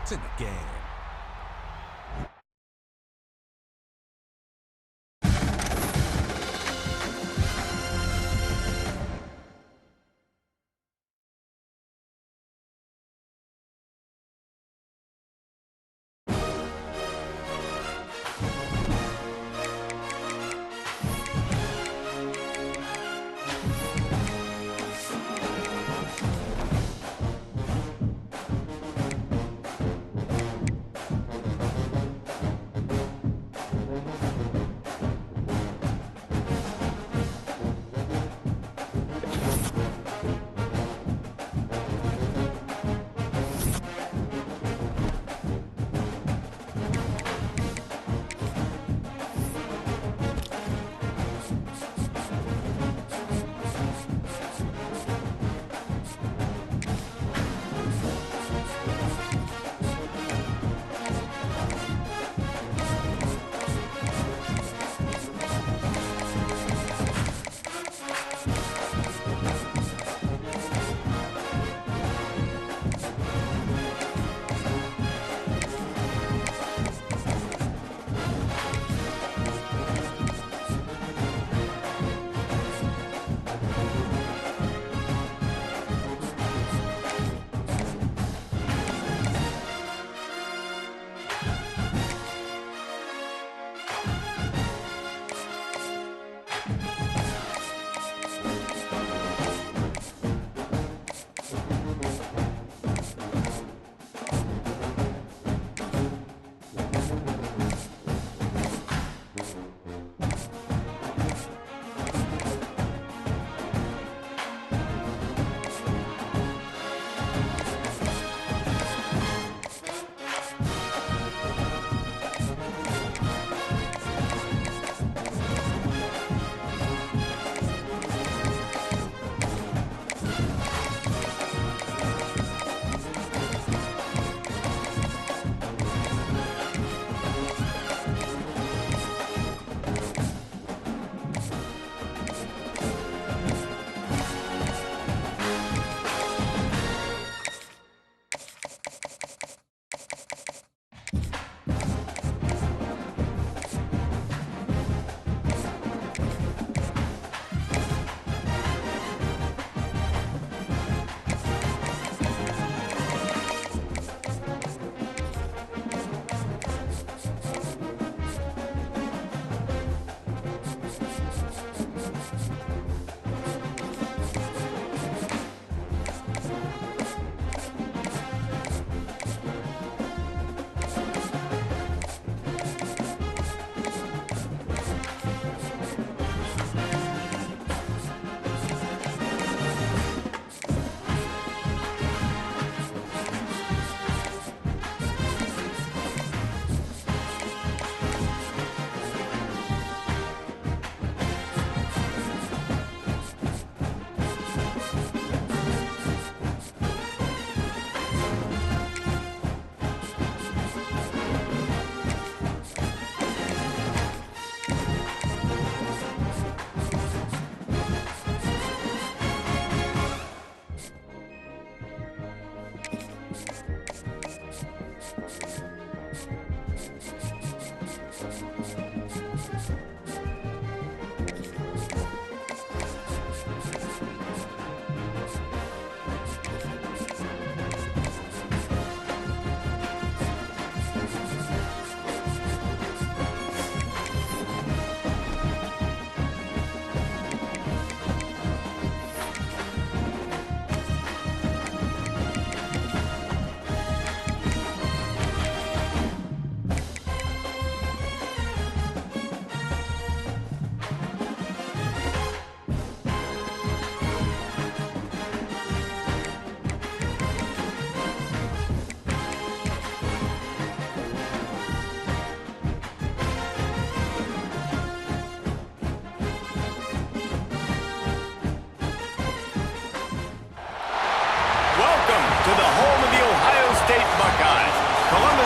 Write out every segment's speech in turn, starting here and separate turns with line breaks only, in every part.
It's in the game.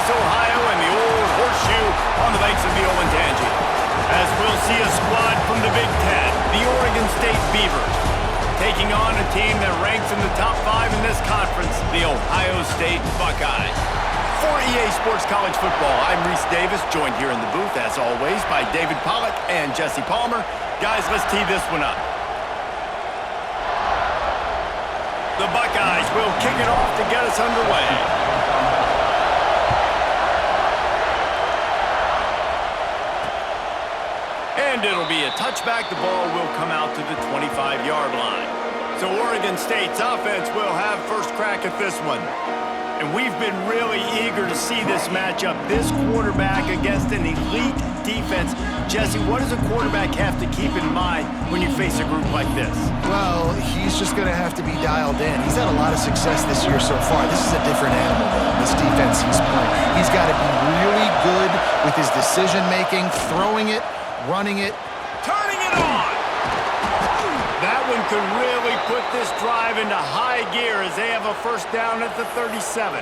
Ohio, and the old horseshoe on the banks of the Olentangy. As we'll see a squad from the Big Ten, the Oregon State Beavers, taking on a team that ranks in the top 5 in this conference, the Ohio State Buckeyes. For EA Sports College Football, I'm Reese Davis, joined here in the booth, as always, by David Pollack and Jesse Palmer. Guys, let's tee this one up. The Buckeyes will kick it off to get us underway. And it'll be a touchback. The ball will come out to the 25-yard line. So Oregon State's offense will have first crack at this one. And we've been really eager to see this matchup, this quarterback against an elite defense. Jesse, what does a quarterback have to keep in mind when you face a group like this?
Well, he's just going to have to be dialed in. He's had a lot of success this year so far. This is a different animal, though, this defense he's playing. He's got to be really good with his decision-making, throwing it, running it.
Turning it on! That one could really put this drive into high gear as they have a first down at the 37.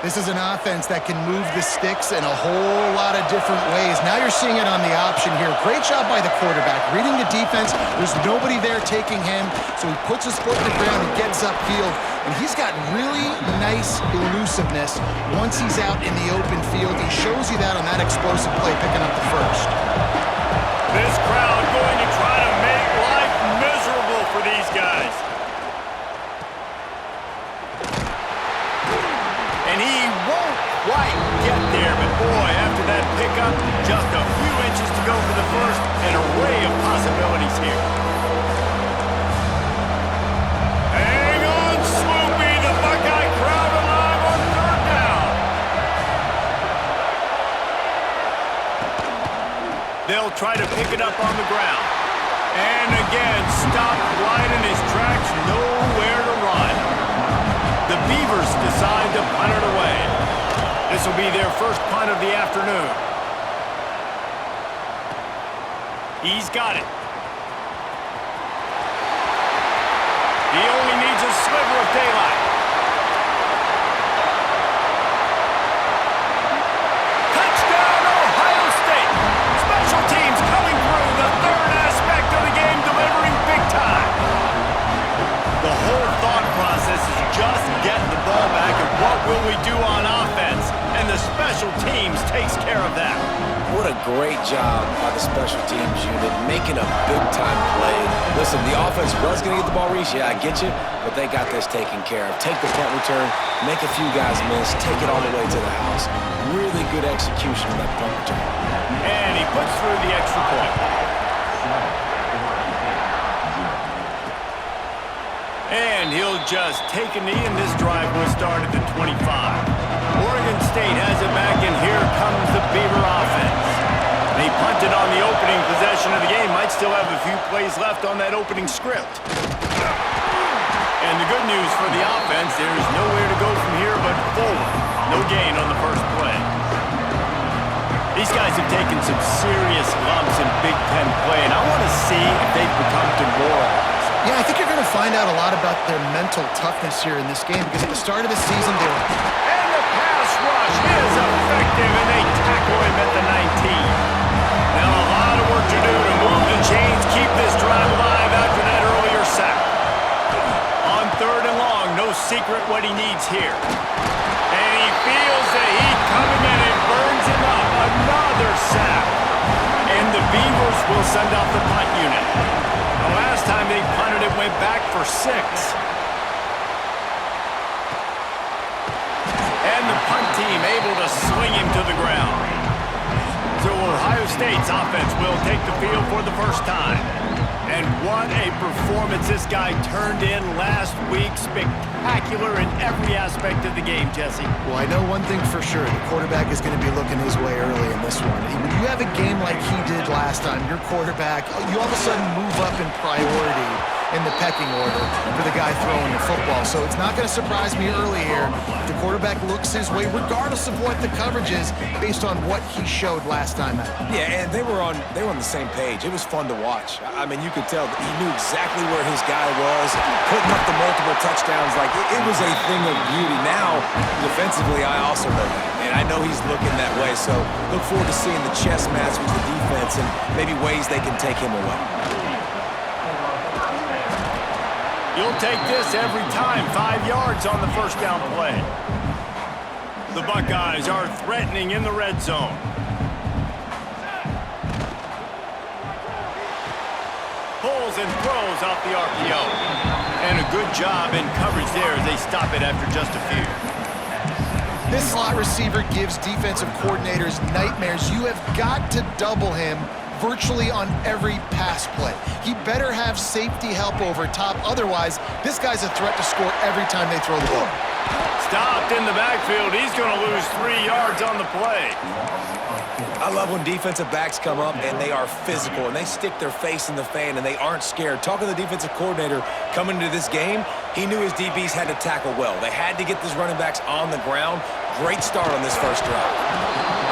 This is an offense that can move the sticks in a whole lot of different ways. Now you're seeing it on the option here. Great job by the quarterback. Reading the defense, there's nobody there taking him, so he puts his foot in the ground and gets upfield. And he's got really nice elusiveness once he's out in the open field. He shows you that on that explosive play, picking up the first.
This crowd going to try to make life miserable for these guys. And he won't quite get there, but boy, after that pickup, just a few inches to go for the first. An array of possibilities here. Hang on, Swoopy, the Buckeye crowd alive on third down. They'll try to pick it up on the ground. And again, stopped right in his tracks, nowhere to run. The Beavers decide to punt it away. This will be their first punt of the afternoon. He's got it. He only needs a sliver of daylight. Touchdown, Ohio State. Special teams coming through, the third aspect of the game, delivering big time. The whole thought process is just getting the ball back, and what will we do on offense? And the special teams takes care of that.
What a great job by the special teams unit, making a big-time play. Listen, the offense was going to get the ball, Reese. Yeah, I get you, but they got this taken care of. Take the punt return, make a few guys miss, take it all the way to the house. Really good execution on that punt return.
And he puts through the extra point. And he'll just take a knee, and this drive will start at the 25. Oregon State has it back, and here comes the Beaver offense. They punted on the opening possession of the game. Might still have a few plays left on that opening script. And the good news for the offense, there's nowhere to go from here but forward. No gain on the first play. These guys have taken some serious lumps in Big Ten play, and I want to see if they've become demoralized.
Yeah, I think you're going to find out a lot about their mental toughness here in this game, because at the start of the season, they were...
And the pass rush is effective, and they tackle him at the 19. Now a lot of work to do to move the chains, keep this drive alive after that earlier sack. On third and long, no secret what he needs here. And he feels the heat coming in and burns him up. Another sack. And the Beavers will send off the punt unit. The last time they punted, it went back for 6. And the punt team able to swing him to the ground. So Ohio State's offense will take the field for the first time. And what a performance this guy turned in last week. Spectacular in every aspect of the game, Jesse.
Well, I know one thing for sure. The quarterback is going to be looking his way early in this one. When you have a game like he did last time, your quarterback, you all of a sudden move up in priority in the pecking order for the guy throwing the football. So it's not going to surprise me early here if the quarterback looks his way, regardless of what the coverage is, based on what he showed last time out.
Yeah, and they were on the same page. It was fun to watch. I mean, you could tell that he knew exactly where his guy was, putting up the multiple touchdowns. Like, it was a thing of beauty. Now, defensively, I also know that. And I know he's looking that way. So look forward to seeing the chess match with the defense and maybe ways they can take him away.
You'll take this every time. 5 yards on the first down play. The Buckeyes are threatening in the red zone. Pulls and throws off the RPO. And a good job in coverage there as they stop it after just a few.
This slot receiver gives defensive coordinators nightmares. You have got to double him virtually on every pass play. He better have safety help over top. Otherwise, this guy's a threat to score every time they throw the ball.
Stopped in the backfield. He's going to lose 3 yards on the play.
I love when defensive backs come up and they are physical and they stick their face in the fan and they aren't scared. Talking to the defensive coordinator coming into this game, he knew his DBs had to tackle well. They had to get these running backs on the ground. Great start on this first drive.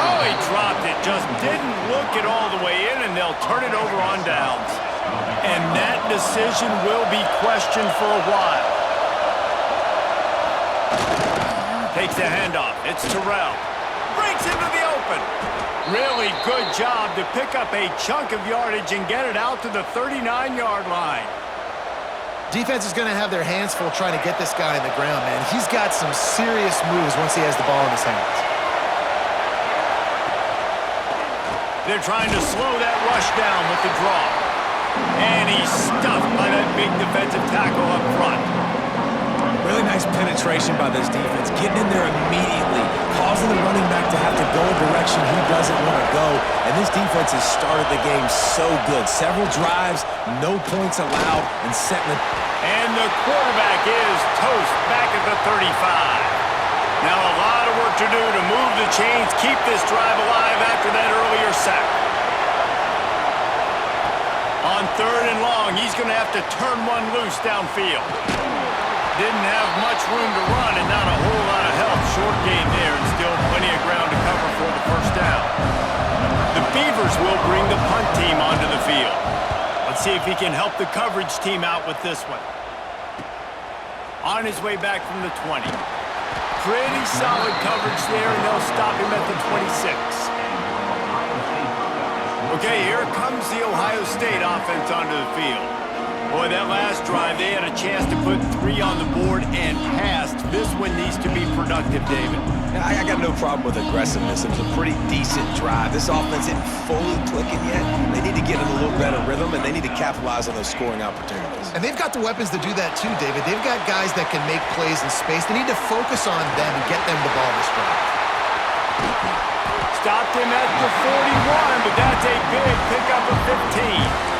Oh, he dropped it. Just didn't look it all the way in, and they'll turn it over on downs. And that decision will be questioned for a while. Takes the handoff. It's Terrell. Breaks into the open. Really good job to pick up a chunk of yardage and get it out to the 39-yard line.
Defense is going to have their hands full trying to get this guy on the ground, man. He's got some serious moves once he has the ball in his hands.
They're trying to slow that rush down with the draw. And he's stuffed by that big defensive tackle up front.
Really nice penetration by this defense, getting in there immediately, causing the running back to have to go a direction he doesn't want to go. And this defense has started the game so good. Several drives, no points allowed, and setting the...
And the quarterback is toast back at the 35. Now a lot of work to do to move the chains, keep this drive alive after that earlier sack. On 3rd and long, he's going to have to turn one loose downfield. Didn't have much room to run and not a whole lot of help. Short game there and still plenty of ground to cover for the first down. The Beavers will bring the punt team onto the field. Let's see if he can help the coverage team out with this one. On his way back from the 20. Pretty solid coverage there, and they'll stop him at the 26. Okay, here comes the Ohio State offense onto the field. Boy, that last drive, they had a chance to put 3 on the board and passed. This one needs to be productive, David.
Yeah, I got no problem with aggressiveness. It was a pretty decent drive. This offense isn't fully clicking yet. They need to get in a little better rhythm, and they need to capitalize on those scoring opportunities.
And they've got the weapons to do that too, David. They've got guys that can make plays in space. They need to focus on them and get them the ball this drive.
Stopped him at the 41, but that's a big pickup of 15.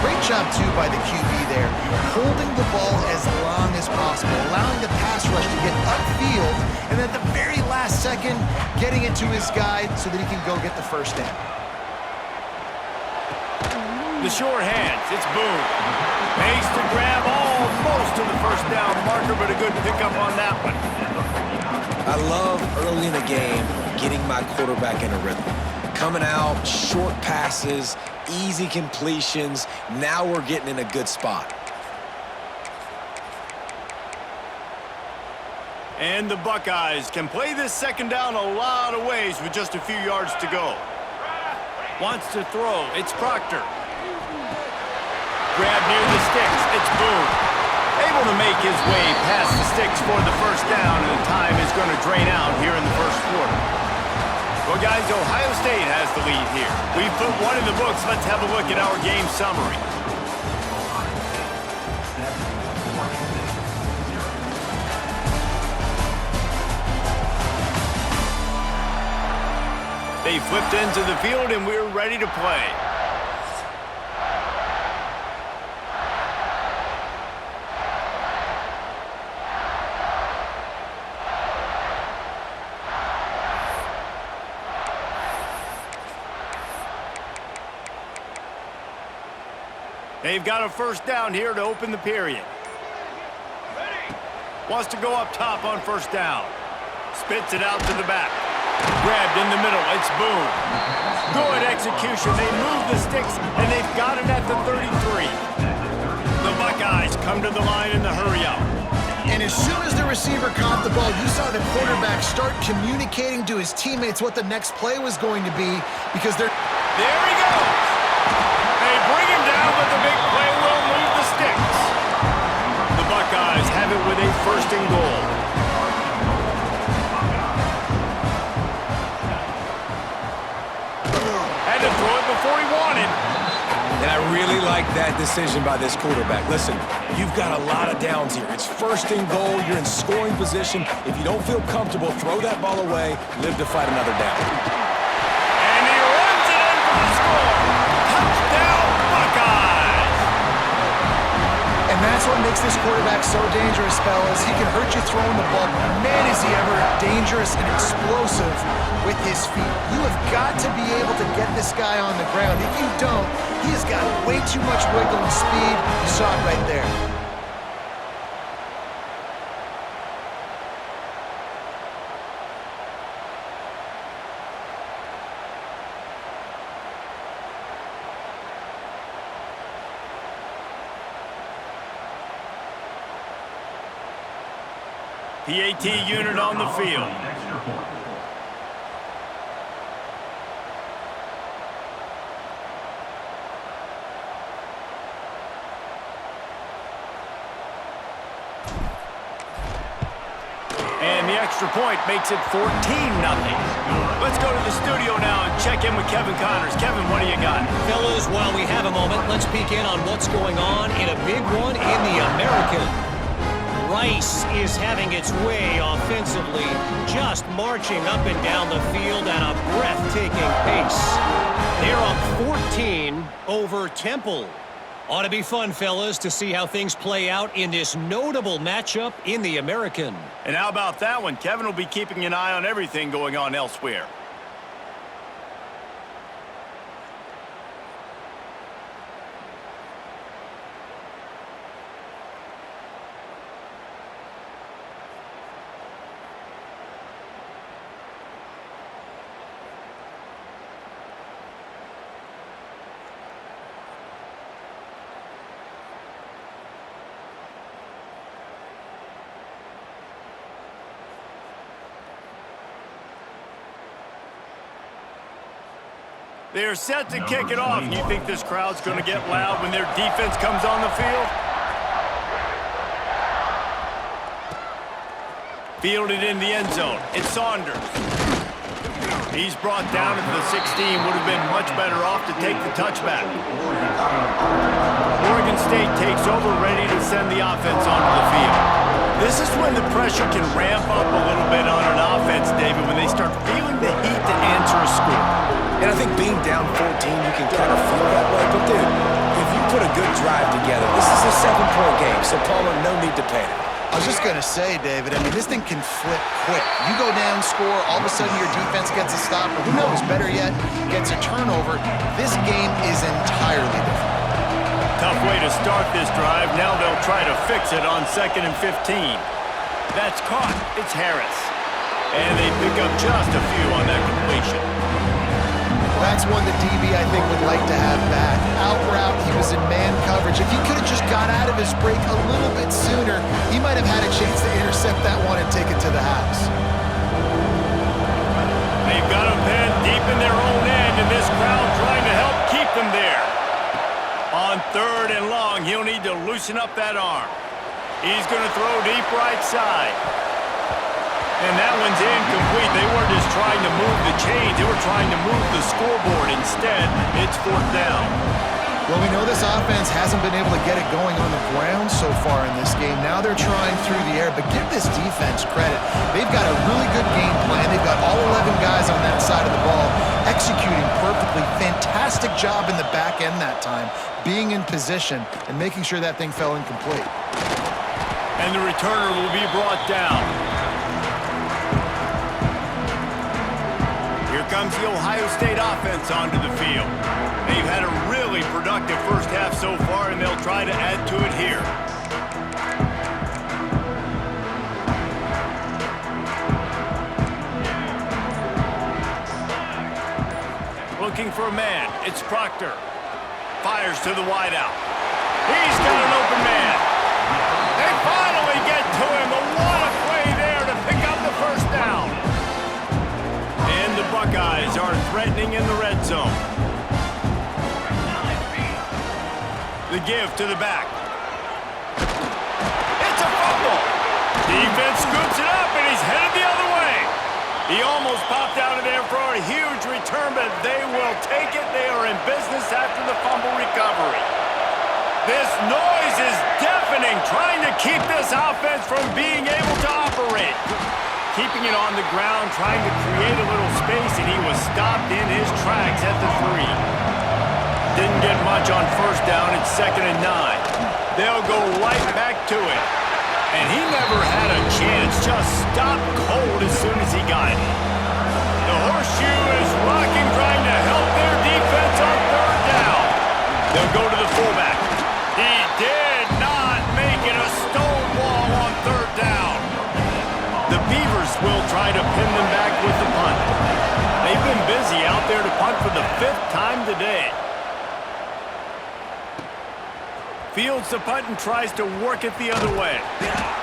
Great job, too, by the QB there, holding the ball as long as possible, allowing the pass rush to get upfield, and at the very last second, getting it to his guy so that he can go get the first down.
The short hands, it's Boone. Makes the grab almost to the first down marker, but a good pickup on that one.
I love early in the game getting my quarterback in a rhythm. Coming out, short passes, easy completions. Now we're getting in a good spot.
And the Buckeyes can play this second down a lot of ways with just a few yards to go. Wants to throw. It's Procter. Grab near the sticks. It's Boone. Able to make his way past the sticks for the first down, and the time is going to drain out here in the first quarter. Well, guys, Ohio State has the lead here. We've put one in the books. Let's have a look at our game summary. They flipped into the field, and we're ready to play. They've got a first down here to open the period. Wants to go up top on first down. Spits it out to the back. Grabbed in the middle. It's Boone. Good execution. They move the sticks, and they've got it at the 33. The Buckeyes come to the line in the hurry-up.
And as soon as the receiver caught the ball, you saw the quarterback start communicating to his teammates what the next play was going to be because they're...
There he goes. They bring him down, but the big play will move the sticks. The Buckeyes have it with a first and goal.
I really like that decision by this quarterback. Listen, you've got a lot of downs here. It's first and goal. You're in scoring position. If you don't feel comfortable, throw that ball away. Live to fight another down.
And he runs it in for the score. Touchdown, Buckeyes!
And that's what makes this quarterback so dangerous, fellas. He can hurt you throwing the ball. Man, is he ever dangerous and explosive with his feet. You have got to be able to get this guy on the ground. If you don't, he has got way too much wiggle and speed. You saw it right there.
PAT unit on the field. And the extra point makes it 14-0. Let's go to the studio now and check in with Kevin Connors. Kevin, what do you got?
Fellas, while we have a moment, let's peek in on what's going on in a big one in the American. Rice is having its way offensively, just marching up and down the field at a breathtaking pace. They're up 14 over Temple. Ought to be fun, fellas, to see how things play out in this notable matchup in the American.
And how about that one? Kevin will be keeping an eye on everything going on elsewhere. They're set to kick it off. You think this crowd's going to get loud when their defense comes on the field? Fielded in the end zone. It's Saunders. He's brought down at the 16. Would have been much better off to take the touchback. Oregon State takes over, ready to send the offense onto the field. This is when the pressure can ramp up a little bit on an offense, David, when they start feeling the heat to answer a score.
And I think being down 14, you can kind of feel that way. But, dude, if you put a good drive together, this is a 7-point game, so, Palmer, no need to panic.
I was just going to say, David, I mean, this thing can flip quick. You go down, score, all of a sudden your defense gets a stop, or who knows, better yet, gets a turnover. This game is entirely different.
Tough way to start this drive. Now they'll try to fix it on 2nd and 15. That's caught. It's Harris. And they pick up just a few on that completion.
That's one the DB, I think, would like to have back. Out route, he was in man coverage. If he could have just got out of his break a little bit sooner, he might have had a chance to intercept that one and take it to the house.
They've got him pinned deep in their own end, and this crowd trying to help keep them there. On 3rd and long, he'll need to loosen up that arm. He's going to throw deep right side. And that one's incomplete. They weren't just trying to move the chains. They were trying to move the scoreboard. Instead, it's 4th down.
Well, we know this offense hasn't been able to get it going on the ground so far in this game. Now they're trying through the air, but give this defense credit. They've got a really good game plan. They've got all 11 guys on that side of the ball executing perfectly. Fantastic job in the back end that time, being in position and making sure that thing fell incomplete.
And the returner will be brought down. Here comes the Ohio State offense onto the field. They've had a really productive first half so far, and they'll try to add to it here. Looking for a man. It's Procter. Fires to the wideout. He's got an open man. They finally get to him. A what a play there to pick up the first down. And the Buckeyes are threatening in the red zone. The give to the back. It's a fumble. Defense scoops it up, and he's headed the other way. He almost popped out of there for a huge return, but they will take it. They are in business after the fumble recovery. This noise is deafening, trying to keep this offense from being able to operate. Keeping it on the ground, trying to create a little space, and he was stopped in his tracks at the 3. Didn't get much on first down. It's 2nd and 9. They'll go right back to it. And he never had a chance, just stopped cold as soon as he got it. The horseshoe is rocking, trying to help their defense on 3rd down. They'll go to the fullback. He did not make it a stonewall on 3rd down. The Beavers will try to pin them back with the punt. They've been busy out there to punt for the 5th time today. Fields the punt and tries to work it the other way.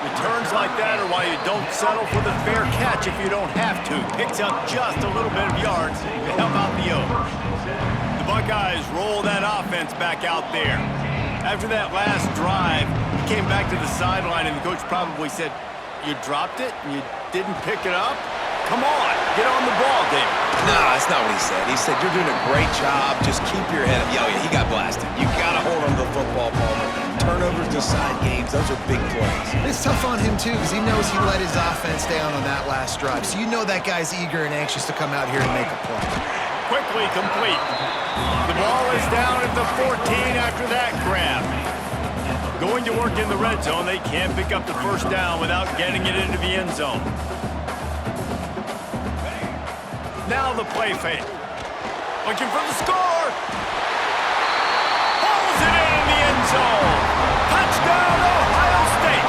Returns like that are why you don't settle for the fair catch if you don't have to. Picks up just a little bit of yards to help out the Oaks. The Buckeyes roll that offense back out there. After that last drive, he came back to the sideline and the coach probably said, "You dropped it and you didn't pick it up? Come on, get on the ball, Dave."
No, that's not what he said. He said, "You're doing a great job. Just keep your head up." Yeah, he got blasted. You got to hold on to the football, Palmer. Turnovers decide games. Those are big plays.
It's tough on him, too, because he knows he let his offense down on that last drive. So you know that guy's eager and anxious to come out here and make a play.
Quickly complete. The ball is down at the 14 after that grab. Going to work in the red zone. They can't pick up the first down without getting it into the end zone. Now the play fake. Looking for the score. Pulls it in the end zone. Touchdown, Ohio State.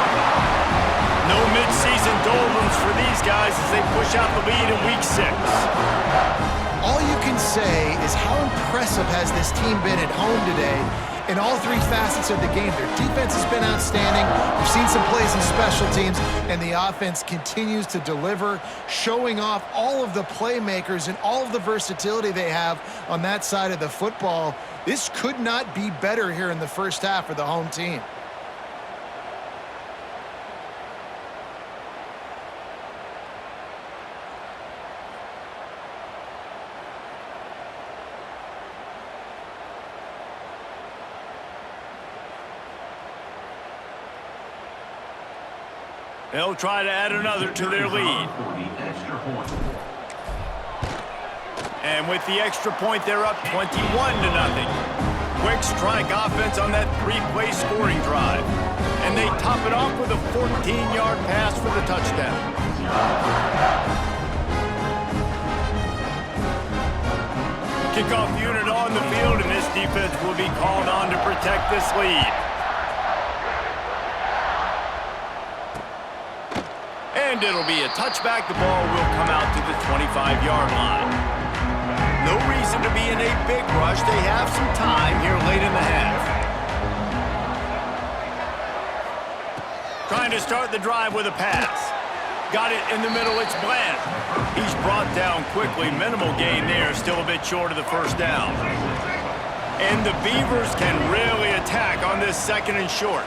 No midseason doldrums for these guys as they push out the lead in Week 6.
All you can say is how impressive has this team been at home today in all 3 facets of the game. Their defense has been outstanding. We've seen some plays in special teams, and the offense continues to deliver, showing off all of the playmakers and all of the versatility they have on that side of the football. This could not be better here in the first half for the home team.
They'll try to add another to their lead. And with the extra point, they're up 21-0. Quick strike offense on that 3-play scoring drive. And they top it off with a 14-yard pass for the touchdown. Kickoff unit on the field, and this defense will be called on to protect this lead. And it'll be a touchback. The ball will come out to the 25-yard line. No reason to be in a big rush. They have some time here late in the half. Trying to start the drive with a pass. Got it in the middle. It's Bland. He's brought down quickly. Minimal gain there. Still a bit short of the first down. And the Beavers can really attack on this 2nd and short.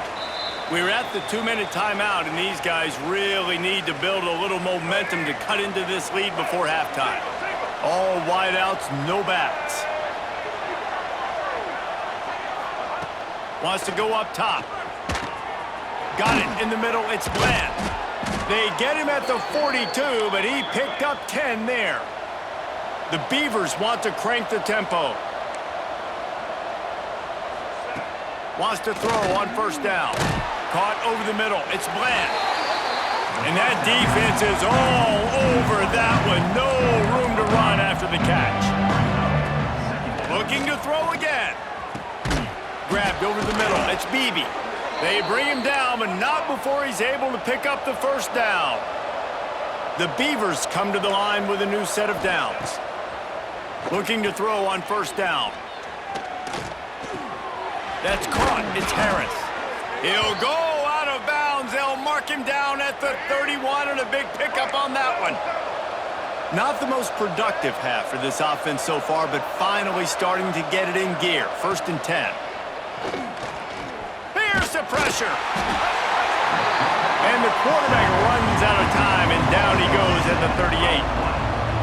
We're at the 2-minute timeout, and these guys really need to build a little momentum to cut into this lead before halftime. All wideouts, no backs. Wants to go up top. Got it in the middle. It's Bland. They get him at the 42, but he picked up 10 there. The Beavers want to crank the tempo. Wants to throw on first down. Caught over the middle. It's Bland. And that defense is all over that one. No room to run after the catch. Looking to throw again. Grabbed over the middle. It's Beebe. They bring him down, but not before he's able to pick up the first down. The Beavers come to the line with a new set of downs. Looking to throw on first down. That's caught. It's Harris. He'll go out of bounds. They'll mark him down at the 31, and a big pickup on that one. Not the most productive half for this offense so far, but finally starting to get it in gear. 1st and 10. Here's the pressure. And the quarterback runs out of time, and down he goes at the 38.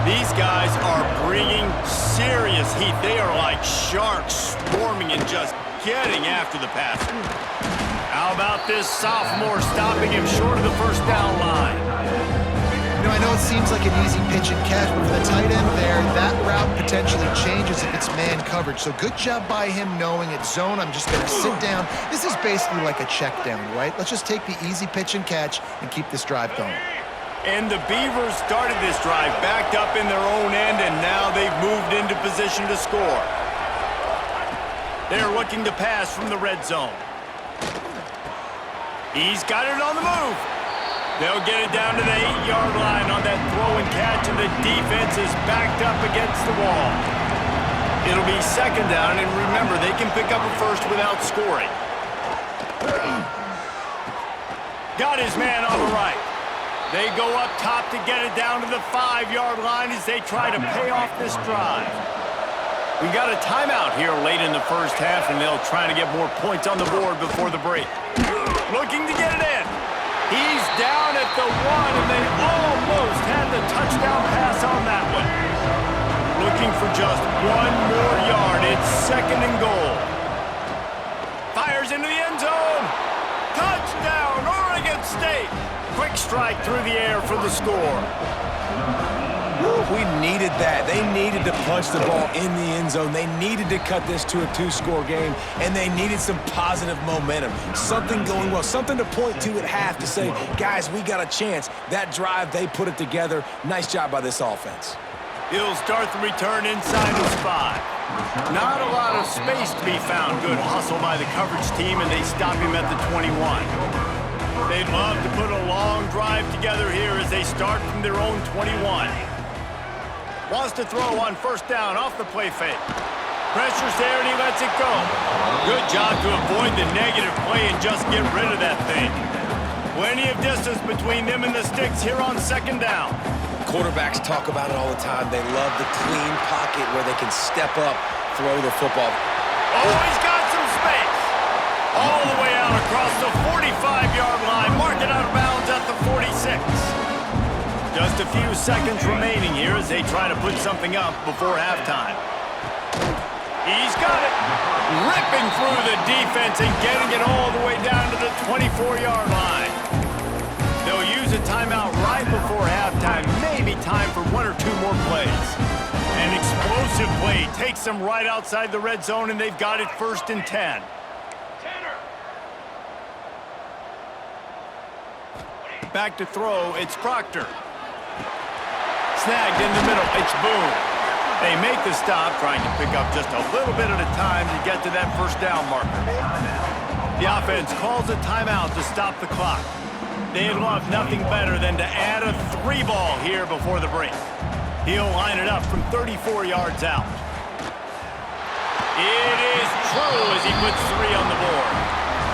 These guys are bringing serious heat. They are like sharks swarming and just getting after the passer. How about this sophomore stopping him short of the first down line?
You know, I know it seems like an easy pitch and catch, but for the tight end there, that route potentially changes if it's man coverage. So good job by him knowing it's zone. I'm just going to sit down. This is basically like a check down, right? Let's just take the easy pitch and catch and keep this drive going.
And the Beavers started this drive backed up in their own end, and now they've moved into position to score. They're looking to pass from the red zone. He's got it on the move. They'll get it down to the 8-yard line on that throw and catch, and the defense is backed up against the wall. It'll be second down, and remember, they can pick up a first without scoring. Got his man on the right. They go up top to get it down to the 5-yard line as they try to pay off this drive. We got a timeout here late in the first half, and they'll try to get more points on the board before the break. Looking to get it in. He's down at the 1, and they almost had the touchdown pass on that one. Looking for just 1 more yard. It's second and goal. Fires into the end zone. Touchdown, Oregon State. Quick strike through the air for the score.
We needed that. They needed to punch the ball in the end zone. They needed to cut this to a 2-score game, and they needed some positive momentum. Something going well, something to point to at half to say, guys, we got a chance. That drive, they put it together. Nice job by this offense.
He'll start the return inside his 5. Not a lot of space to be found. Good hustle by the coverage team, and they stop him at the 21. They'd love to put a long drive together here as they start from their own 21. Wants to throw on first down off the play fake. Pressure's there, and he lets it go. Good job to avoid the negative play and just get rid of that thing. Plenty of distance between them and the sticks here on second down.
Quarterbacks talk about it all the time. They love the clean pocket where they can step up, throw the football.
Oh, he's got some space. All the way out across the 45-yard line. Mark it out of bounds at the 46. Just a few seconds remaining here as they try to put something up before halftime. He's got it. Ripping through the defense and getting it all the way down to the 24-yard line. They'll use a timeout right before halftime. Maybe time for 1 or 2 more plays. An explosive play takes them right outside the red zone, and they've got it first and 10. Back to throw, it's Procter. Snagged in the middle, it's Boone. They make the stop, trying to pick up just a little bit at a time to get to that first down marker. The offense calls a timeout to stop the clock. They'd love nothing better than to add a 3-ball here before the break. He'll line it up from 34 yards out. It is true as he puts 3 on the board.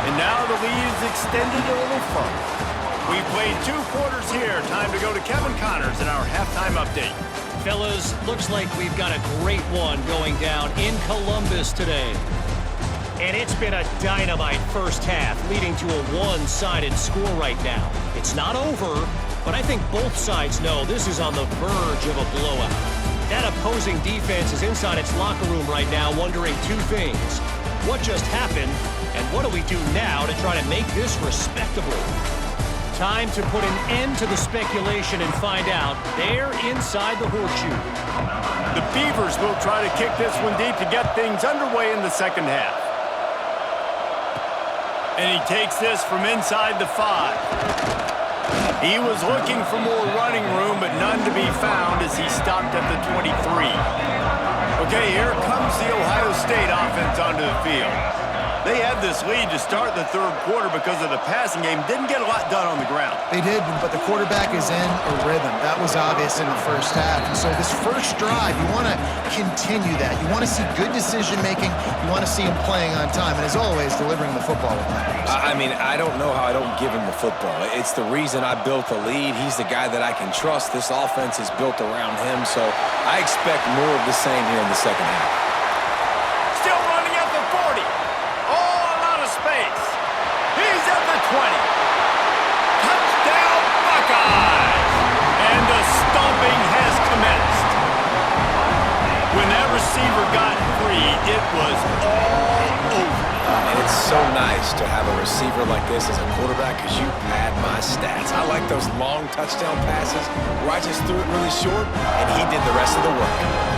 And now the lead is extended a little further. We've played 2 quarters here. Time to go to Kevin Connors in our halftime update.
Fellas, looks like we've got a great one going down in Columbus today. And it's been a dynamite first half, leading to a one-sided score right now. It's not over, but I think both sides know this is on the verge of a blowout. That opposing defense is inside its locker room right now wondering 2 things. What just happened, and what do we do now to try to make this respectable? Time to put an end to the speculation and find out. They're inside the horseshoe.
The Beavers will try to kick this one deep to get things underway in the second half. And he takes this from inside the 5. He was looking for more running room, but none to be found as he stopped at the 23. Okay, here comes the Ohio State offense onto the field. They had this lead to start the third quarter because of the passing game. Didn't get a lot done on the ground.
They did, but the quarterback is in a rhythm. That was obvious in the first half. And so this first drive, you want to continue that. You want to see good decision-making. You want to see him playing on time. And as always, delivering the football with that.
I mean, I don't know how I don't give him the football. It's the reason I built the lead. He's the guy that I can trust. This offense is built around him. So I expect more of the same here in the second half.
Still running at the 40. Space. He's at the 20. Touchdown, Buckeyes! And the stomping has commenced. receiver got free, it was all over.
And it's so nice to have a receiver like this as a quarterback because you pad my stats. I like those long touchdown passes where I just threw it really short and he did the rest of the work.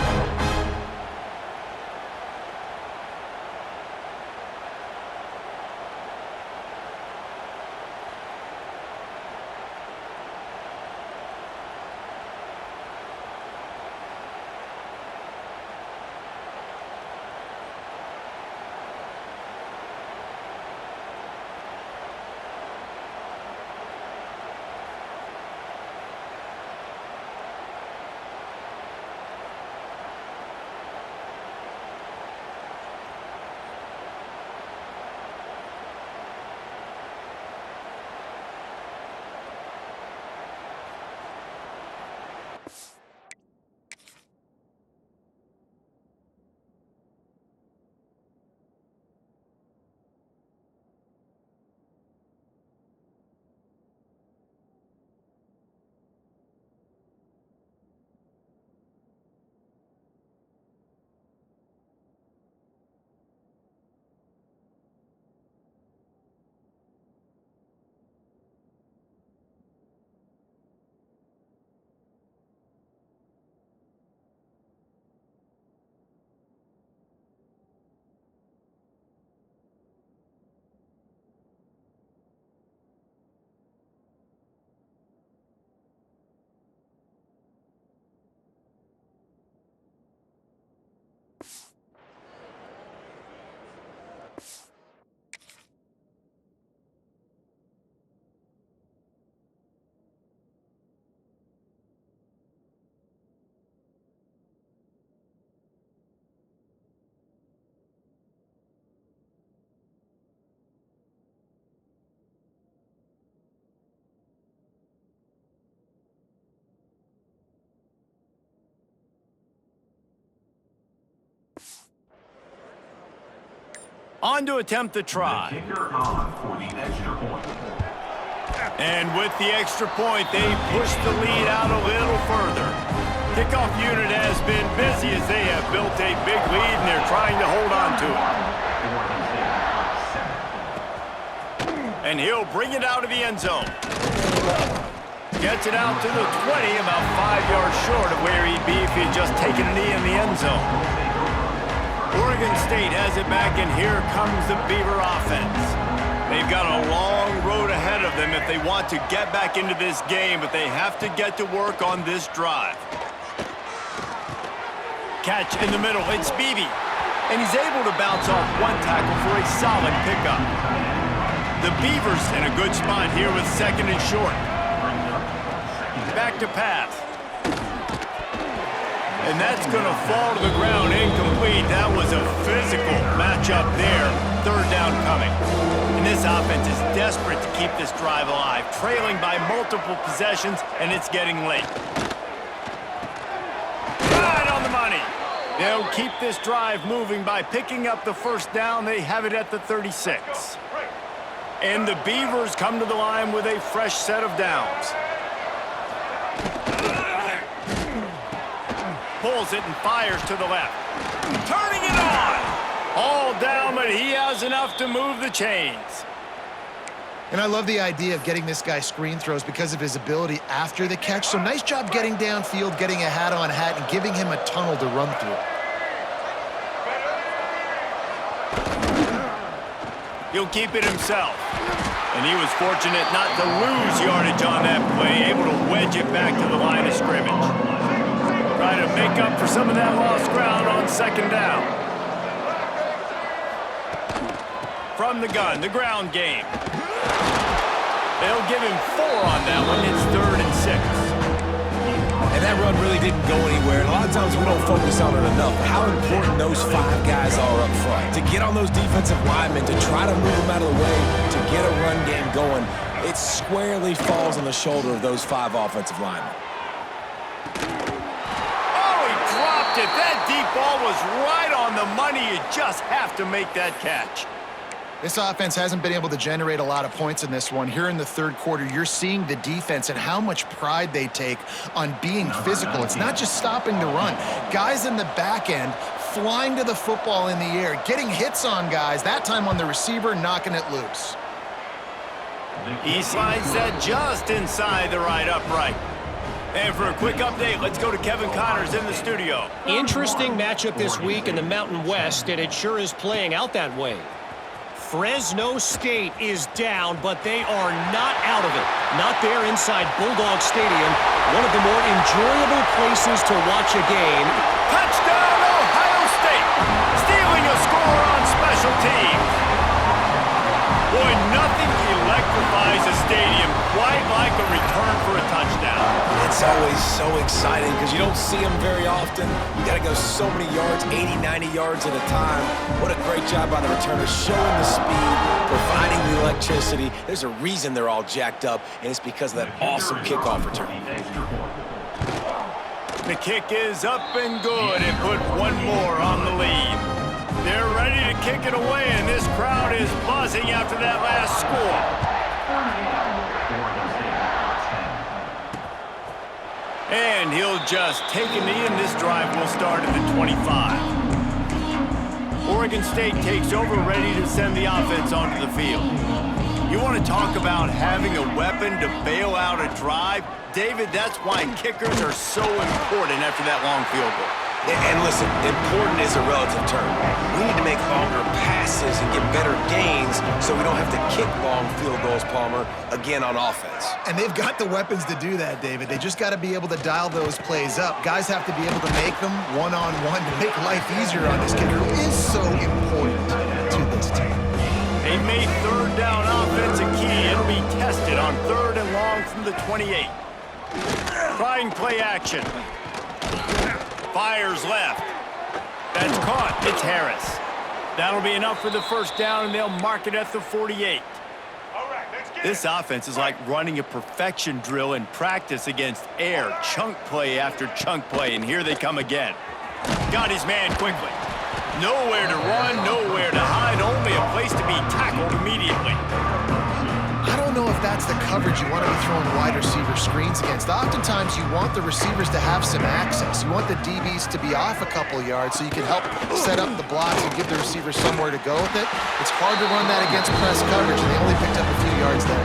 On to attempt the try. And with the extra point, they push the lead out a little further. Kickoff unit has been busy as they have built a big lead, and they're trying to hold on to it. And he'll bring it out of the end zone. Gets it out to the 20, about 5 yards short of where he'd be if he had just taken a knee in the end zone. Oregon State has it back, and here comes the Beaver offense. They've got a long road ahead of them if they want to get back into this game, but they have to get to work on this drive. Catch in the middle, it's Beebe, and he's able to bounce off one tackle for a solid pickup. The Beavers in a good spot here with second and short. Back to pass. And that's going to fall to the ground incomplete. That was a physical matchup there. Third down coming. And this offense is desperate to keep this drive alive, trailing by multiple possessions, and it's getting late. Right on the money. They'll keep this drive moving by picking up the first down. They have it at the 36. And the Beavers come to the line with a fresh set of downs. Pulls it and fires to the left. Turning it on! All down, but he has enough to move the chains.
And I love the idea of getting this guy screen throws because of his ability after the catch. So nice job getting downfield, getting a hat-on-hat, and giving him a tunnel to run through.
He'll keep it himself. And he was fortunate not to lose yardage on that play, able to wedge it back to the line of scrimmage. Try to make up for some of that lost ground on second down. From the gun, the ground game. They'll give him 4 on that one. It's 3rd and 6.
And that run really didn't go anywhere. And a lot of times we don't focus on it enough. How important those 5 guys are up front. To get on those defensive linemen, to try to move them out of the way, to get a run game going, it squarely falls on the shoulder of those 5 offensive linemen.
That deep ball was right on the money. You just have to make that catch.
This offense hasn't been able to generate a lot of points in this one. Here in the third quarter, you're seeing the defense and how much pride they take on being physical. It's not just stopping the run. Guys in the back end flying to the football in the air, getting hits on guys, that time on the receiver, knocking it loose.
He slides that just inside the right upright. And for a quick update, let's go to Kevin Connors in the studio.
Interesting matchup this week in the Mountain West, and it sure is playing out that way. Fresno State is down, but they are not out of it. Not there inside Bulldog Stadium, one of the more enjoyable places to watch a game.
Touchdown, Ohio State! Stealing a score on special teams. Boy, nothing electrifies a stadium quite like a return for a touchdown.
It's always so exciting because you don't see them very often. You got to go so many yards, 80, 90 yards at a time. What a great job by the returner, showing the speed, providing the electricity. There's a reason they're all jacked up, and it's because of that awesome kickoff return.
The kick is up and good and put one more on the lead. They're ready to kick it away, and this crowd is buzzing after that last score. And he'll just take a knee, and this drive will start at the 25. Oregon State takes over, ready to send the offense onto the field. You want to talk about having a weapon to bail out a drive? David, that's why kickers are so important after that long field goal.
And listen, important is a relative term. We need to make longer passes and get better gains so we don't have to kick long field goals, Palmer, again on offense.
And they've got the weapons to do that, David. They just got to be able to dial those plays up. Guys have to be able to make them one-on-one to make life easier on this kicker. It is so important to this team.
They've made third down offense a key. It'll be tested on 3rd and long from the 28. Trying play action. Fires left. That's caught. It's Harris. That'll be enough for the first down, and they'll mark it at the 48. This offense is like running a perfection drill in practice against air. Chunk play after chunk play, and here they come again. Got his man quickly. Nowhere to run, nowhere to hide, only a place to be tackled immediately.
I don't know if that's the coverage you want to be throwing wide receiver screens against. Oftentimes, you want the receivers to have some access. You want the DBs to be off a couple yards so you can help set up the blocks and give the receiver somewhere to go with it. It's hard to run that against press coverage, and they only picked up a few yards there.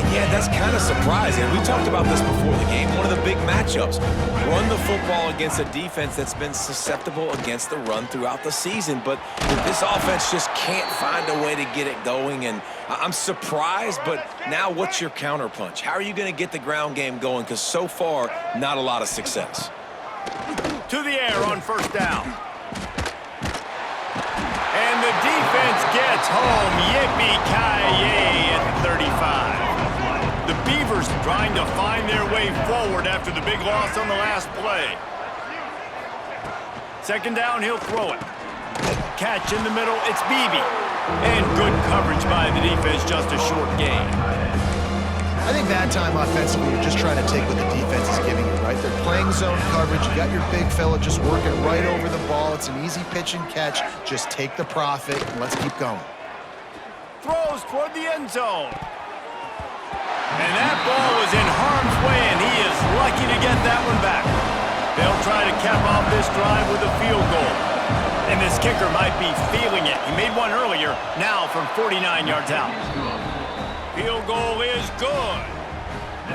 And yeah, that's kind of surprising. We talked about this before the game. One of the big matchups. Run the football against a defense that's been susceptible against the run throughout the season. But this offense just can't find a way to get it going. And I'm surprised, but now what's your counterpunch? How are you going to get the ground game going? Because so far, not a lot of success.
To the air on first down. And the defense gets home. Yippee-ki-yay at the 35. The Beavers trying to find their way forward after the big loss on the last play. Second down, he'll throw it. Catch in the middle, it's Beebe. And good coverage by the defense, just a short gain.
I think that time offensively, you're just trying to take what the defense is giving you, right? They're playing zone coverage. You got your big fella just working right over the ball. It's an easy pitch and catch. Just take the profit, and let's keep going.
Throws toward the end zone. And that ball was in harm's way, and he is lucky to get that one back. They'll try to cap off this drive with a field goal. And this kicker might be feeling it. He made one earlier, now from 49 yards out. Field goal is good.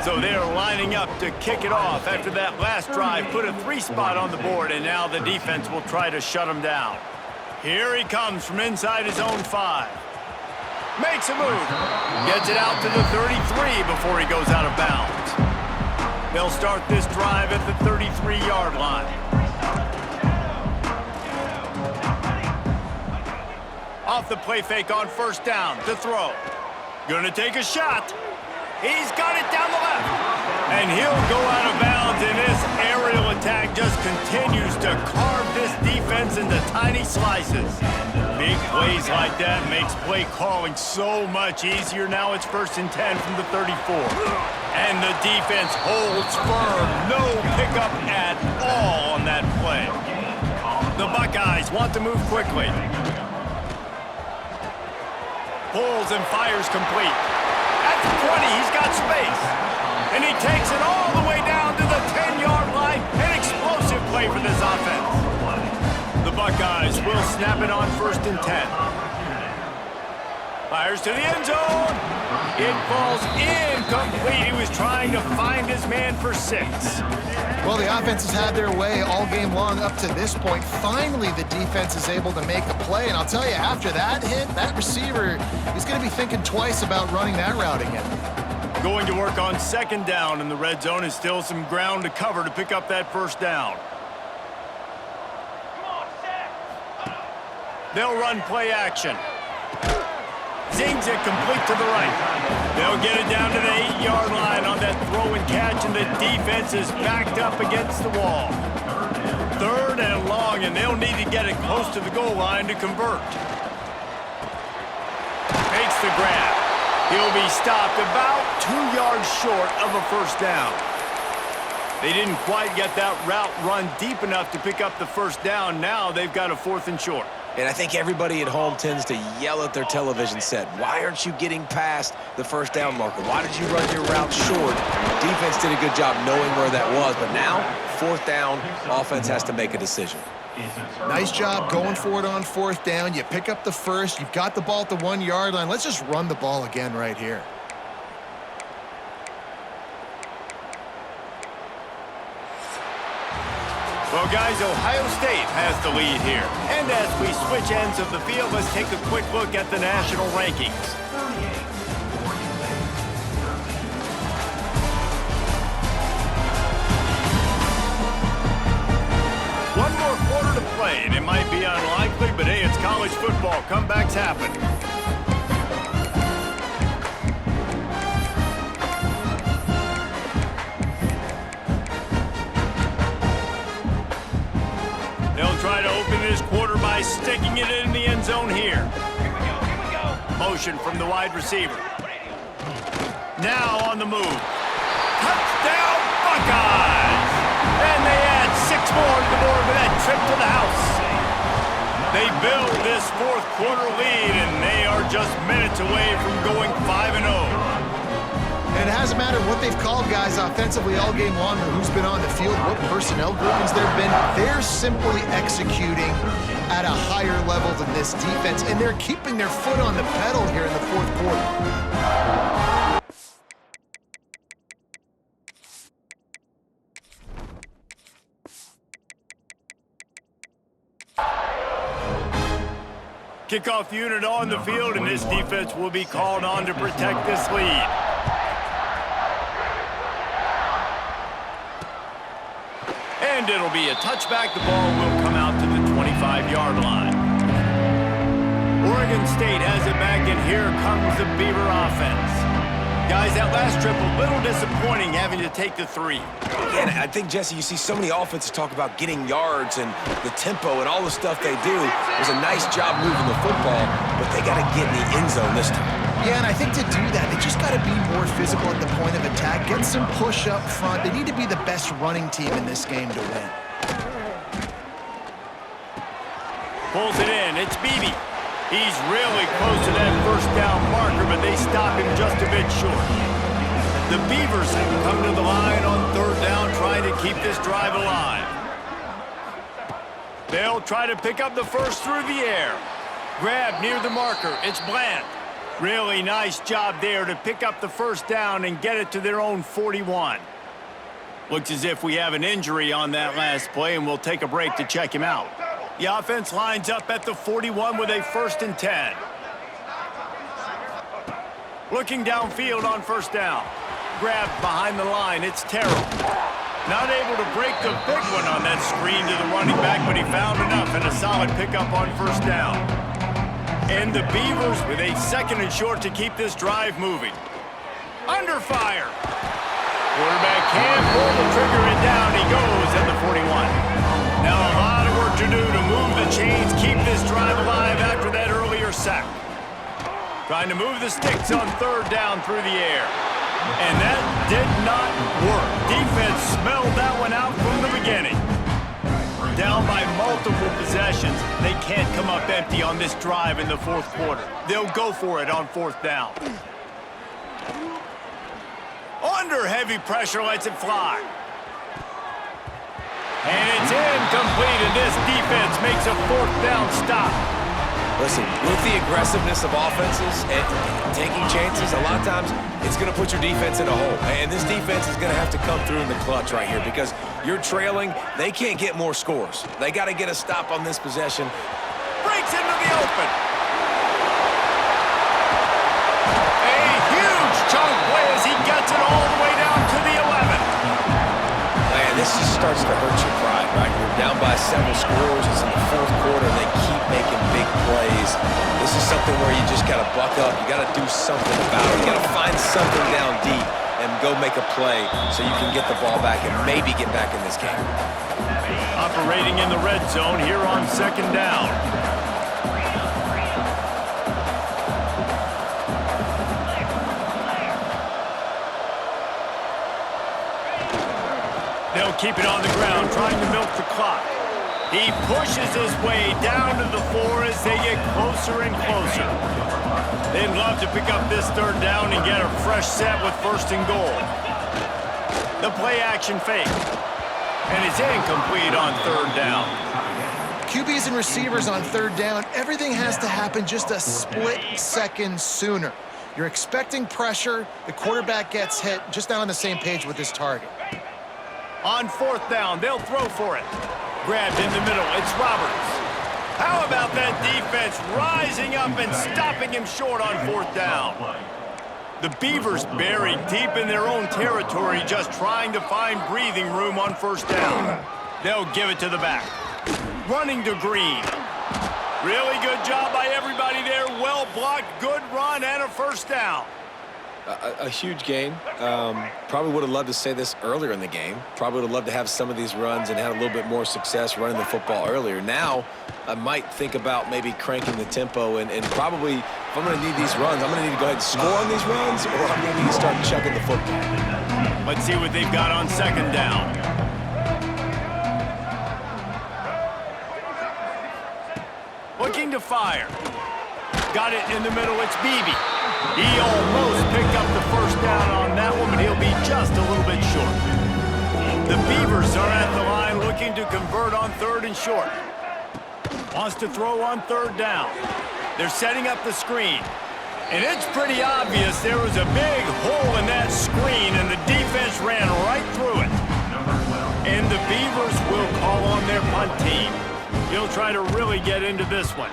So they're lining up to kick it off after that last drive. Put a 3 spot on the board, and now the defense will try to shut him down. Here he comes from inside his own 5. Makes a move. Gets it out to the 33 before he goes out of bounds. They'll start this drive at the 33-yard line. Off the play fake on first down to throw. Gonna take a shot. He's got it down the left. And he'll go out of bounds, and this aerial attack just continues to carve this defense into tiny slices. Big plays like that makes play calling so much easier. Now it's 1st and 10 from the 34. And the defense holds firm. No pickup at all on that play. The Buckeyes want to move quickly. Pulls and fires complete. At the 20, he's got space. And he takes it all the way down to the 10-yard line. An explosive play for this offense. Buckeyes will snap it on 1st and 10. Fires to the end zone. It falls incomplete. He was trying to find his man for 6.
Well, the offense has had their way all game long up to this point. Finally, the defense is able to make a play. And I'll tell you, after that hit, that receiver is going to be thinking twice about running that route again.
Going to work on 2nd down in the red zone, and still some ground to cover to pick up that 1st down. They'll run play action. Zings it complete to the right. They'll get it down to the 8-yard line on that throw and catch, and the defense is backed up against the wall. 3rd and long, and they'll need to get it close to the goal line to convert. Makes the grab. He'll be stopped about 2 yards short of a 1st down. They didn't quite get that route run deep enough to pick up the 1st down. Now they've got a 4th and short.
And I think everybody at home tends to yell at their television set. Why aren't you getting past the 1st down marker? Why did you run your route short? Defense did a good job knowing where that was, but now, 4th down, offense has to make a decision.
Nice job going for it on 4th down. You pick up the 1st. You've got the ball at the 1-yard line. Let's just run the ball again right here.
Well, guys, Ohio State has the lead here. And as we switch ends of the field, let's take a quick look at the national rankings. One more quarter to play, and it might be unlikely, but hey, it's college football. Comebacks happen. They'll try to open this quarter by sticking it in the end zone here. Here we go. Motion from the wide receiver. Now on the move. Touchdown, Buckeyes! And they add 6 more to the board with that trip to the house. They build this 4th quarter lead, and they are just minutes away from going 5-0.
And it hasn't mattered what they've called guys offensively all game long or who's been on the field, what personnel groupings there have been. They're simply executing at a higher level than this defense, and they're keeping their foot on the pedal here in the 4th quarter.
Kickoff unit on the field, and this defense will be called on to protect this lead. And it'll be a touchback. The ball will come out to the 25-yard line. Oregon State has it back, and here comes the Beaver offense. Guys, that last trip, a little disappointing having to take the 3.
Again, I think, Jesse, you see so many offenses talk about getting yards and the tempo and all the stuff they do. It was a nice job moving the football, but they got to get in the end zone this time.
Yeah, and I think to do that, they just got to be more physical at the point of attack, get some push up front. They need to be the best running team in this game to win.
Pulls it in. It's Beebe. He's really close to that 1st down marker, but they stop him just a bit short. The Beavers have come to the line on 3rd down, trying to keep this drive alive. They'll try to pick up the 1st through the air. Grab near the marker. It's Bland. Really nice job there to pick up the 1st down and get it to their own 41. Looks as if we have an injury on that last play, and we'll take a break to check him out. The offense lines up at the 41 with a 1st and 10. Looking downfield on 1st down. Grabbed behind the line. It's Terrell. Not able to break the big one on that screen to the running back, but he found enough and a solid pickup on 1st down. And the Beavers with a 2nd and short to keep this drive moving. Under fire. Quarterback can't pull the trigger, and down he goes at the 41. Now a lot of work to do to move the chains, keep this drive alive after that earlier sack. Trying to move the sticks on 3rd down through the air. And that did not work. Defense smelled that one out from the beginning. Down by multiple possessions. They can't come up empty on this drive in the 4th quarter. They'll go for it on 4th down. Under heavy pressure, lets it fly. And it's incomplete, and this defense makes a fourth down stop.
Listen, with the aggressiveness of offenses and taking chances, a lot of times it's going to put your defense in a hole. And this defense is going to have to come through in the clutch right here because you're trailing. They can't get more scores. They got to get a stop on this possession.
Breaks into the open. A huge chunk play as he gets it all the way down to the 11.
Man, this just starts to hurt your pride, right? You're down by several scores. It's in the fourth quarter, and they keep making big plays. This is something where you just got to buck up. You got to do something about it. You got to find something down deep and go make a play so you can get the ball back and maybe get back in this game.
Operating in the red zone here on second down. They'll keep it on the ground, trying to milk the clock. He pushes his way down to the 4 as they get closer and closer. They'd love to pick up this third down and get a fresh set with first and goal. The play action fake. And it's incomplete on third down.
QBs and receivers on third down, everything has to happen just a split second sooner. You're expecting pressure, the quarterback gets hit, just not on the same page with his target.
On fourth down, they'll throw for it. Grabbed in the middle, it's Roberts. How about that defense rising up and stopping him short on fourth down? The Beavers buried deep in their own territory, just trying to find breathing room on first down. They'll give it to the back. Running to Green. Really good job by everybody there. Well blocked, good run, and a first down.
A huge gain. Probably would have loved to say this earlier in the game. Probably would have loved to have some of these runs and had a little bit more success running the football earlier. Now, I might think about maybe cranking the tempo and probably, if I'm going to need these runs, I'm going to need to go ahead and score on these runs, or I'm going to need to start chucking the football.
Let's see what they've got on second down. Looking to fire. Got it in the middle, it's Beebe. He almost picked up the first down on that one, but he'll be just a little bit short. The Beavers are at the line looking to convert on third and short. Wants to throw on third down. They're setting up the screen. And it's pretty obvious there was a big hole in that screen, and the defense ran right through it. And the Beavers will call on their punt team. He'll try to really get into this one.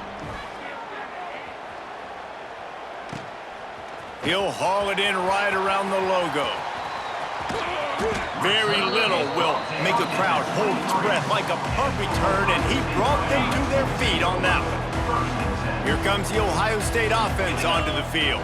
He'll haul it in right around the logo. Very little will make a crowd hold its breath like a punt return, and he brought them to their feet on that one. Here comes the Ohio State offense onto the field.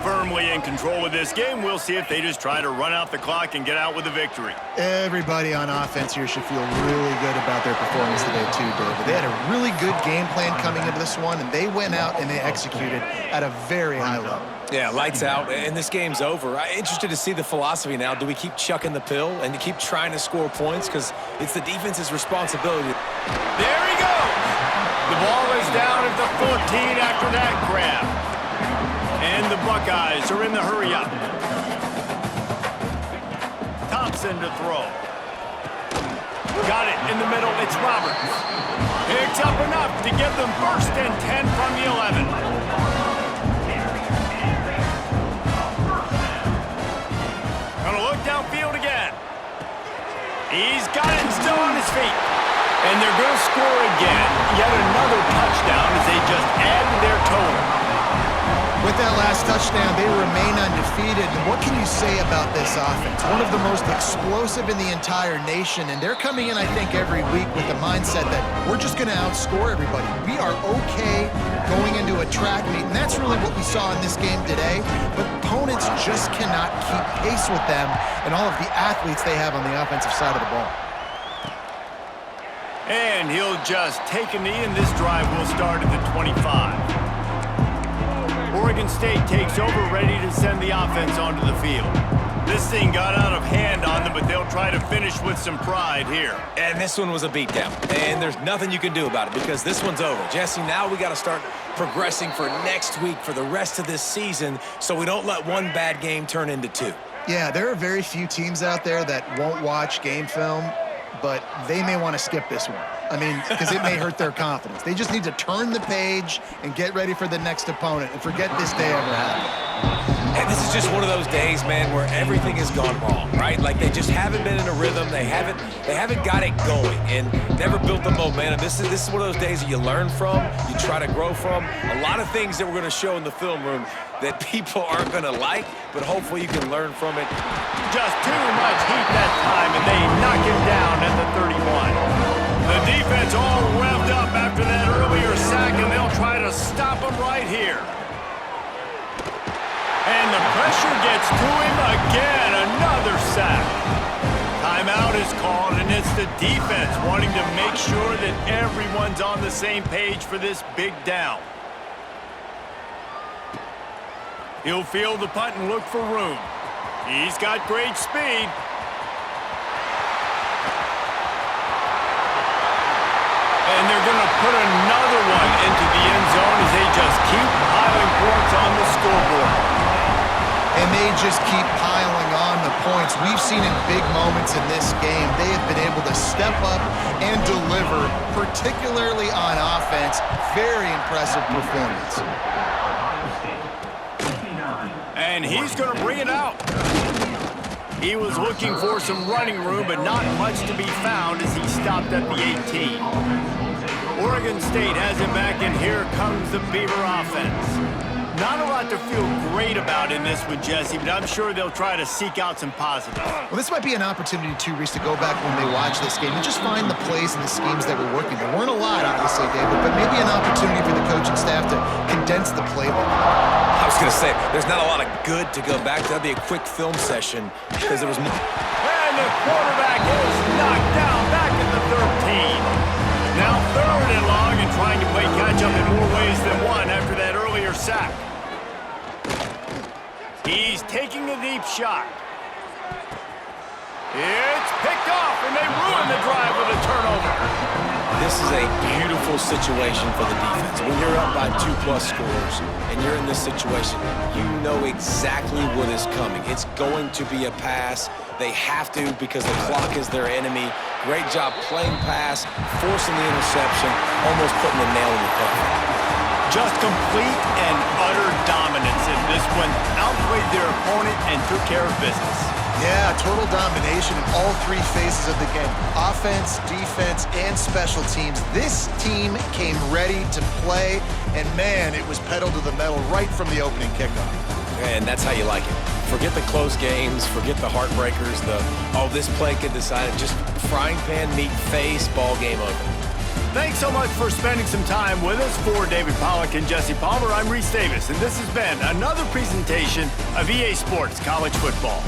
Firmly in control of this game. We'll see if they just try to run out the clock and get out with a victory.
Everybody on offense here should feel really good about their performance today too, David. They had a really good game plan coming into this one, and they went out and they executed at a very high level.
Yeah, lights out, and this game's over. I'm interested to see the philosophy now. Do we keep chucking the pill and keep trying to score points? Because it's the defense's responsibility.
There he goes! The ball is down at the 14 after that grab. And the Buckeyes are in the hurry-up. Thompson to throw. Got it in the middle, it's Roberts. Picks up enough to give them first and 10 from the 11. Gonna look downfield again. He's got it still on his feet. And they're gonna score again. Yet another touchdown as they just add to their total.
With that last touchdown, they remain undefeated. And what can you say about this offense? One of the most explosive in the entire nation, and they're coming in, I think, every week with the mindset that we're just going to outscore everybody. We are okay going into a track meet, and that's really what we saw in this game today. But opponents just cannot keep pace with them and all of the athletes they have on the offensive side of the ball.
And he'll just take a knee, and this drive will start at the 25. Oregon State takes over, ready to send the offense onto the field. This thing got out of hand on them, but they'll try to finish with some pride here.
And this one was a beatdown, and there's nothing you can do about it because this one's over. Jesse, now we got to start progressing for next week, for the rest of this season, so we don't let one bad game turn into two.
Yeah, there are very few teams out there that won't watch game film but they may want to skip this one. I mean, because it may hurt their confidence. They just need to turn the page and get ready for the next opponent and forget this day ever happened.
And this is just one of those days, man, where everything has gone wrong, right? Like they just haven't been in a rhythm. They haven't got it going and never built the momentum. This is one of those days that you learn from, you try to grow from. A lot of things that we're going to show in the film room that people aren't going to like, but hopefully you can learn from it.
Just too much heat that time, and they knock him down at the 31. The defense all revved up after that earlier sack, and they'll try to stop him right here. And the pressure gets to him again, another sack. Timeout is called, and it's the defense wanting to make sure that everyone's on the same page for this big down. He'll field the punt and look for room. He's got great speed. And they're going to put another one into the end zone as they just keep piling points on the scoreboard.
And they just keep piling on the points. We've seen in big moments in this game, they have been able to step up and deliver, particularly on offense. Very impressive performance.
And he's going to bring it out. He was looking for some running room, but not much to be found as he stopped at the 18. Oregon State has him back, and here comes the Beaver offense. Not a lot to feel great about in this one, Jesse, but I'm sure they'll try to seek out some positives.
Well, this might be an opportunity, too, Reese, to go back when they watch this game and just find the plays and the schemes that were working. There weren't a lot, obviously, David, but maybe an opportunity for the coaching staff to condense the playbook.
I was going to say, there's not a lot of good to go back to. That'd be a quick film session because there was more.
And the quarterback is knocked down back at the 13. Now 3rd and long and trying to play catch-up in more ways than one after that earlier sack. He's taking a deep shot. It's picked off, and they ruin the drive with a turnover.
This is a beautiful situation for the defense. When you're up by 2+ scores and you're in this situation, you know exactly what is coming. It's going to be a pass. They have to because the clock is their enemy. Great job playing pass, forcing the interception, almost putting the nail in the coffin.
Just complete and utter dominance in this one. Outplayed their opponent and took care of business.
Yeah, total domination in all 3 phases of the game. Offense, defense, and special teams. This team came ready to play, and man, it was pedal to the metal right from the opening kickoff.
And that's how you like it. Forget the close games, forget the heartbreakers, this play could decide it. Just frying pan meet face, ball game over.
Thanks so much for spending some time with us. For David Pollack and Jesse Palmer, I'm Reese Davis, and this has been another presentation of EA Sports College Football.